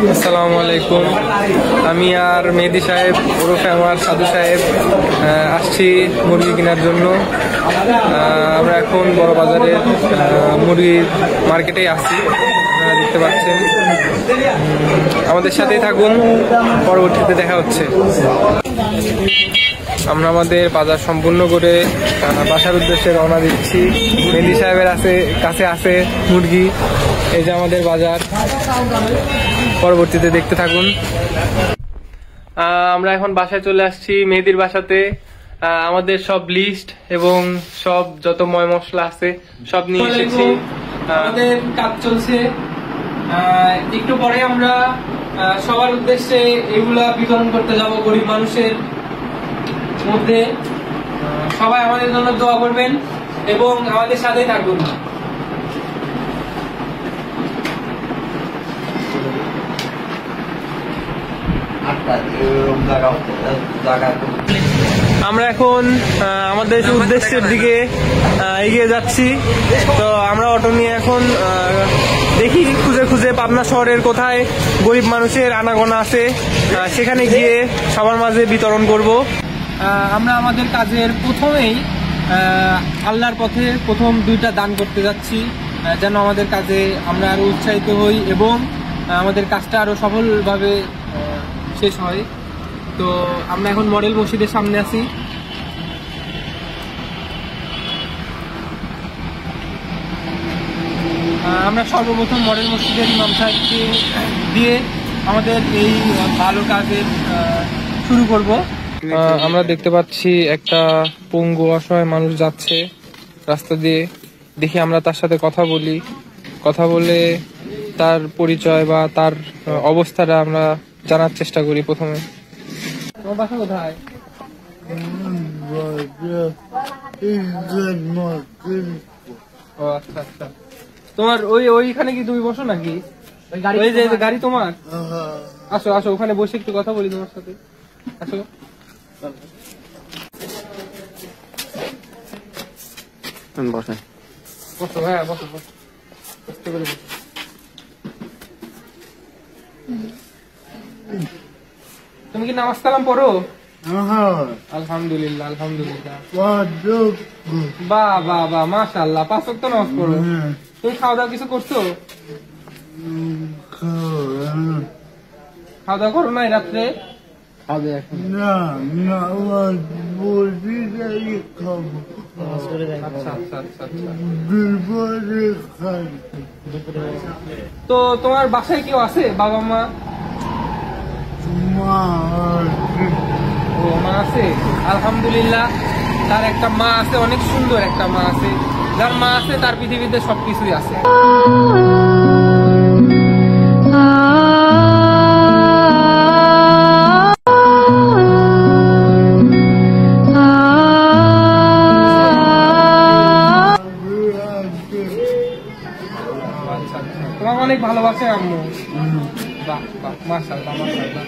আসসালামু আলাইকুম। আমি আর মেহেদি সাহেব ওরফে আমার সাধু সাহেব আসছি মুরগি কেনার জন্য। আমরা এখন বড় বাজারের মুরগির মার্কেটেই আসছি, আপনারা দেখতে পাচ্ছেন। আমাদের সাথেই থাকুন, পরবর্তীতে দেখা হচ্ছে। আমরা আমাদের বাজার সম্পূর্ণ করে বাসার উদ্দেশ্যে রওনা দিচ্ছি। মেহেদি সাহেবের কাছে আছে মুরগি। এই যে আমাদের বাজার, পরবর্তীতে দেখতে থাকুন। আমরা এখন বাসায় চলে আসছি, মেহেদির বাসাতে। আমাদের সব লিস্ট এবং সব যত ময় মশলা আছে সব নিয়ে এসেছি। আমাদের কাজ চলছে, একটু পরে আমরা সবার উদ্দেশ্যে এগুলা বিতরণ করতে যাব গরিব মানুষের মধ্যে। সবাই আমাদের জন্য দোয়া করবেন এবং আমাদের সাথেই থাকুন। আমরা এখন আমাদের উদ্দেশ্যের দিকে এগিয়ে যাচ্ছি। তো আমরা অটো নিয়ে এখন দেখি খুঁজে খুঁজে পাবনা শহরের কোথায় গরিব মানুষের আনাগোনা আছে, সেখানে গিয়ে সবার মাঝে বিতরণ করব। আমরা আমাদের কাজের প্রথমেই আল্লাহর পথে প্রথম 2টা দান করতে যাচ্ছি, যেন আমাদের কাজে আমরা আরো উৎসাহিত হই এবং আমাদের কাজটা আরো সফলভাবে শেষ হয়। তো আমরা এখন মডেল মসজিদের সামনে আছি। আমরা সর্বপ্রথম মডেল মসজিদের ইমাম সাহেবকে দিয়ে আমাদের এই ভালো কাজের শুরু করব। আমরা দেখতে পাচ্ছি একটা পঙ্গু অসহায় মানুষ যাচ্ছে রাস্তা দিয়ে। দেখি আমরা তার সাথে কথা বলে তার পরিচয় বা তার অবস্থাটা আমরা জানার চেষ্টা করি। প্রথমে তোমার বাসা কোথায়? ও আচ্ছা আচ্ছা, তোমার ওইখানে কি তুমি বসো নাকি? ওই যে গাড়ি তোমার? আসো আসো, ওখানে বসে একটু কথা বলি তোমার সাথে। আসো বসো, হ্যাঁ বসো বসো, কষ্ট করে বসো। তুমি কি নামাজ কালাম পড়ো? আলহামদুলিল্লাহ আলহামদুলিল্লাহ, বাহ বাহ বাহ, মাশাআল্লাহ, 5 ওয়াক্ত নামাজ পড়ো। তুমি খাওয়া দাওয়া কিছু করছো? খাওয়া দাওয়া করো নাই রাত্রে? তো তোমার বাসায় কেউ আছে, বাবা মা? ও মা আছে, আলহামদুলিল্লাহ। তার একটা মা আছে, অনেক সুন্দর একটা মা আছে। যার মা আছে তার পৃথিবীতে সবকিছুই আছে। তোমাকে অনেক ভালোবাসে আম্মু। বাহ বাহ, মাশাআল্লাহ মাশাআল্লাহ।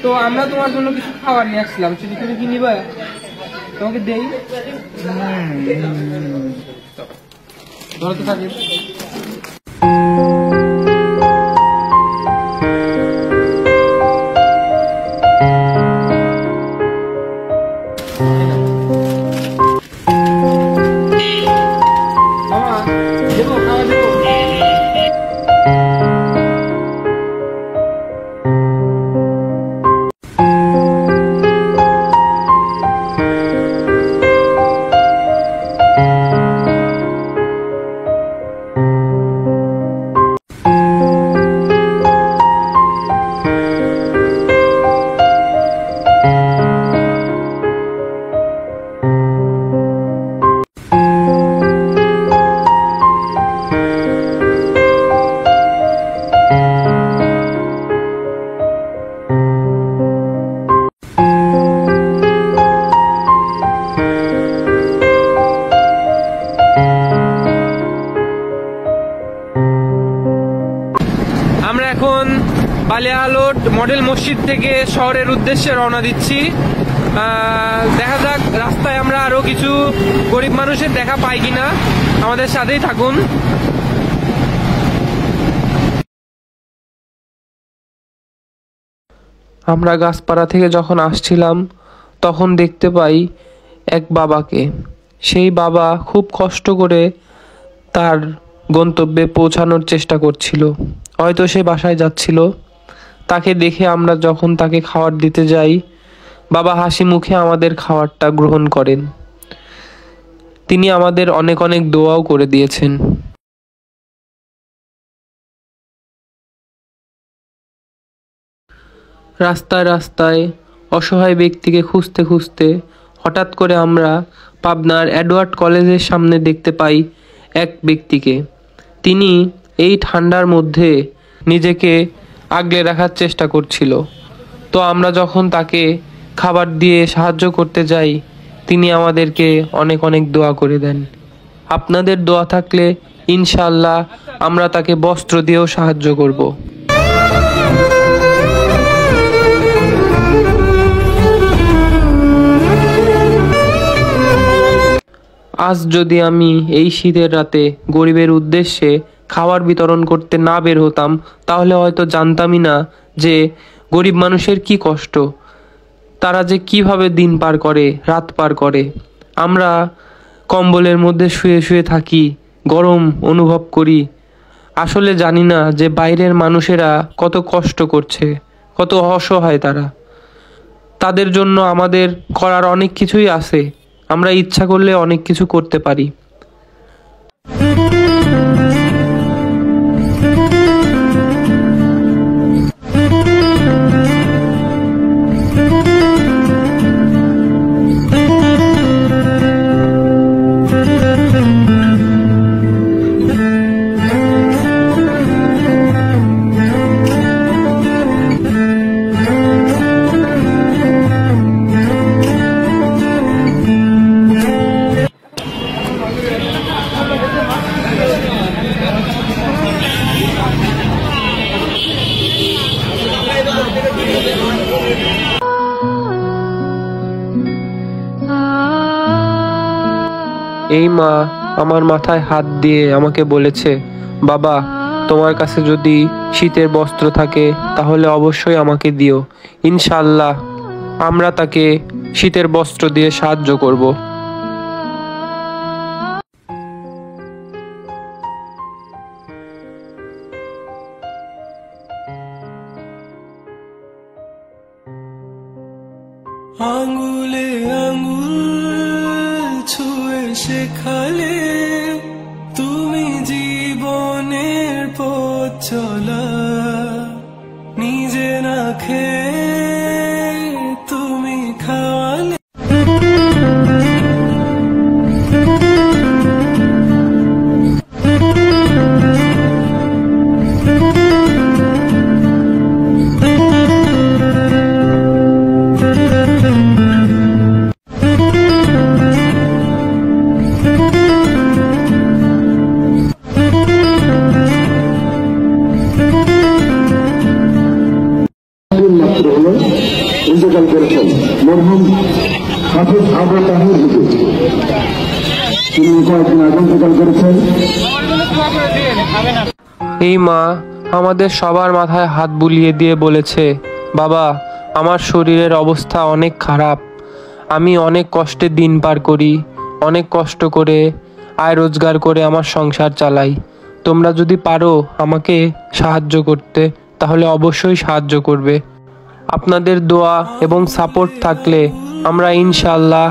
তো আমরা তোমার জন্য কিছু খাবার নিয়ে আসছিলাম, সেটা তুমি কি নিবা? তোমাকে দেই? ধরো তো থাকি। মামা দেবো, খাওয়া দেবো? এখন বালিয়ালোড মডেল মসজিদ থেকে শহরের উদ্দেশ্যে রওনা দিচ্ছি। দেখা যাক রাস্তায় আমরা আরো কিছু গরিব মানুষের দেখা পাই কিনা। আমাদের সাথেই থাকুন। আমরা গাছপাড়া থেকে যখন আসছিলাম তখন দেখতে পাই এক বাবাকে। সেই বাবা খুব কষ্ট করে তার গন্তব্যে পৌঁছানোর চেষ্টা করছিল, হয়তো সে বাসায় যাচ্ছিল। তাকে দেখে আমরা যখন তাকে খাবার দিতে যাই, বাবা হাসি মুখে আমাদের খাবারটা গ্রহণ করেন। তিনি আমাদের অনেক অনেক দোয়াও করে দিয়েছেন। রাস্তায় রাস্তায় অসহায় ব্যক্তিকে খুঁজতে খুঁজতে হঠাৎ করে আমরা পাবনার এডওয়ার্ড কলেজের সামনে দেখতে পাই এক ব্যক্তিকে। তিনি এই ঠান্ডার মধ্যে নিজেকে আগলে রাখার চেষ্টা করছিল। তো আমরা যখন তাকে খাবার দিয়ে সাহায্য করতে যাই, তিনি আমাদেরকে অনেক অনেক দোয়া করে দেন। আপনাদের দোয়া থাকলে ইনশাআল্লাহ আমরা তাকে বস্ত্র দিয়েও সাহায্য করব। আজ যদি আমি এই শীতের রাতে গরিবের উদ্দেশ্যে খাবার বিতরণ করতে না বের হতাম, তাহলে হয়তো জানতামই না যে গরিব মানুষের কি কষ্ট, তারা যে কিভাবে দিন পার করে, রাত পার করে। আমরা কম্বলের মধ্যে শুয়ে শুয়ে থাকি, গরম অনুভব করি, আসলে জানি না যে বাইরের মানুষেরা কত কষ্ট করছে, কত অসহায় তারা। তাদের জন্য আমাদের করার অনেক কিছুই আছে, আমরা ইচ্ছা করলে অনেক কিছু করতে পারি। এই মা আমার মাথায় হাত দিয়ে আমাকে বলেছে, বাবা তোমার কাছে যদি শীতের বস্ত্র থাকে তাহলে অবশ্যই আমাকে দিও। ইনশাআল্লাহ আমরা তাকে শীতের বস্ত্র দিয়ে সাহায্য করব। আঙ্গুলে আঙ্গুল ছুঁয়ে শেখালে তুমি জীবনের পথ চলা, নিজে না খেয়ে তুমি খাওয়ালে। ইন্তেকাল করেছেন মরহুম হাফিজ আবু তাহির হুজুর, তিনি কয়েকদিন আগে ইন্তেকাল করেছেন। এই মা আমাদের সবার মাথায় হাত বুলিয়ে দিয়ে বলেছে, বাবা আমার শরীরের অবস্থা অনেক খারাপ, আমি অনেক কষ্টে দিন পার করি, অনেক কষ্ট করে আয় রোজগার করে আমার সংসার চালাই। তোমরা যদি পারো আমাকে সাহায্য করতে তাহলে অবশ্যই সাহায্য করবে। আপনাদের দোয়া এবং সাপোর্ট থাকলে আমরা ইনশাআল্লাহ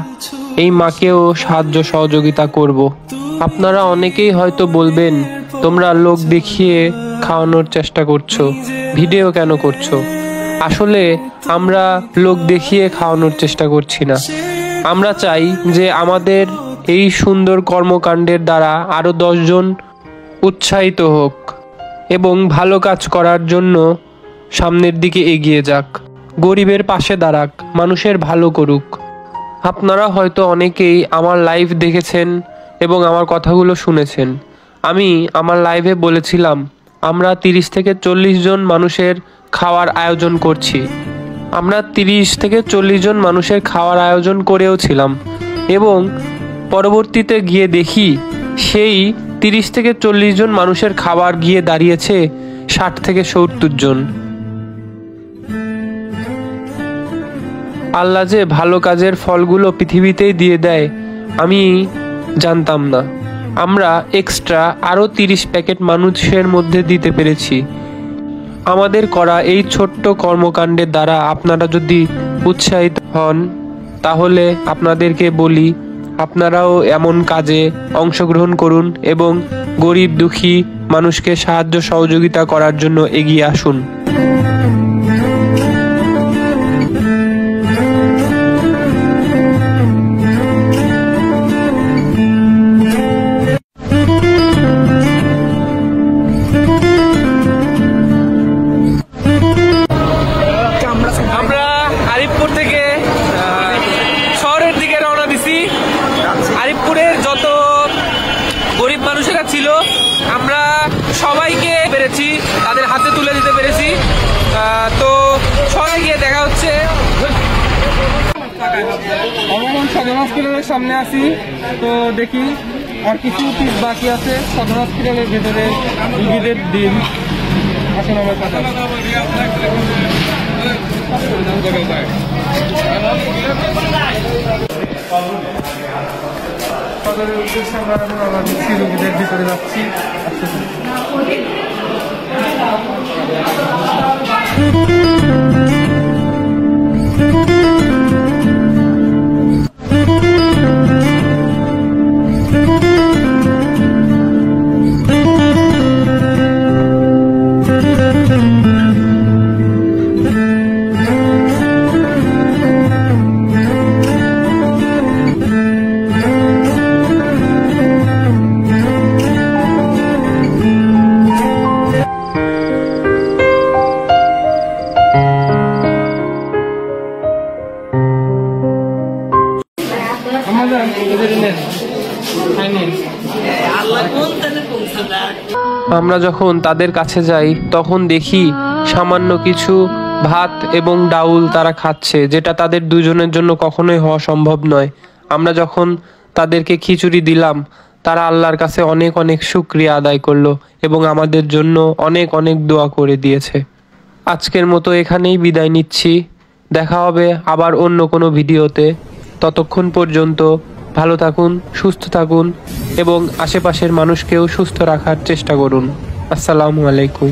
এই মাকেও সাহায্য সহযোগিতা করব। আপনারা অনেকেই হয়তো বলবেন, তোমরা লোক দেখিয়ে খাওয়ানোর চেষ্টা করছো, ভিডিও কেন করছো? আসলে আমরা লোক দেখিয়ে খাওয়ানোর চেষ্টা করছি না। আমরা চাই যে আমাদের এই সুন্দর কর্মকাণ্ডের দ্বারা আরও 10 জন উৎসাহিত হোক এবং ভালো কাজ করার জন্য সামনের দিকে এগিয়ে যাক, গরিবের পাশে দাঁড়াক, মানুষের ভালো করুক। আপনারা হয়তো অনেকেই আমার লাইভ দেখেছেন এবং আমার কথাগুলো শুনেছেন। আমি আমার লাইভে বলেছিলাম আমরা 30 থেকে 40 জন মানুষের খাওয়ার আয়োজন করছি। আমরা 30 থেকে 40 জন মানুষের খাওয়ার আয়োজন করেও ছিলাম এবং পরবর্তীতে গিয়ে দেখি সেই 30 থেকে 40 জন মানুষের খাবার গিয়ে দাঁড়িয়েছে 60 থেকে 70 জন। আল্লাহ যে ভালো কাজের ফলগুলো পৃথিবীতেই দিয়ে দেয় আমি জানতাম না। আমরা এক্সট্রা আরও 30 প্যাকেট মানুষের মধ্যে দিতে পেরেছি। আমাদের করা এই ছোট্ট কর্মকাণ্ডের দ্বারা আপনারা যদি উৎসাহিত হন তাহলে আপনাদেরকে বলি আপনারাও এমন কাজে অংশগ্রহণ করুন এবং গরিব দুঃখী মানুষকে সাহায্য সহযোগিতা করার জন্য এগিয়ে আসুন। আমরা আরিফপুর থেকে শহরের দিকে রওনা দিছি। আরিফপুরের যত গরিব মানুষেরা ছিল আমরা সবাইকে পেরেছি, তাদের হাতে তুলে দিতে পেরেছি। তো সবাইকে দেখা হচ্ছে। আমরা এখন সদর হসপিটালের সামনে আছি, তো দেখি আর কিছু পিস বাকি আছে সদর হসপিটালের ভেতরে রুগীদের দিন। আসুন আমার কথা সদরের উদ্দেশ্যে আমরা এখন রওনা দিচ্ছি, রুগীদের ভিতরে যাচ্ছি। আমরা যখন তাদের কাছে যাই তখন দেখি সামান্য কিছু ভাত এবং ডাউল তারা খাচ্ছে, যেটা তাদের দুজনের জন্য কখনোই হওয়া সম্ভব নয়। আমরা যখন তাদেরকে খিচুড়ি দিলাম তারা আল্লাহর কাছে অনেক অনেক শুকরিয়া আদায় করলো এবং আমাদের জন্য অনেক অনেক দোয়া করে দিয়েছে। আজকের মতো এখানেই বিদায় নিচ্ছি। দেখা হবে আবার অন্য কোনো ভিডিওতে। ততক্ষণ পর্যন্ত ভালো থাকুন, সুস্থ থাকুন এবং আশেপাশের মানুষকেও সুস্থ রাখার চেষ্টা করুন। আসসালামু আলাইকুম।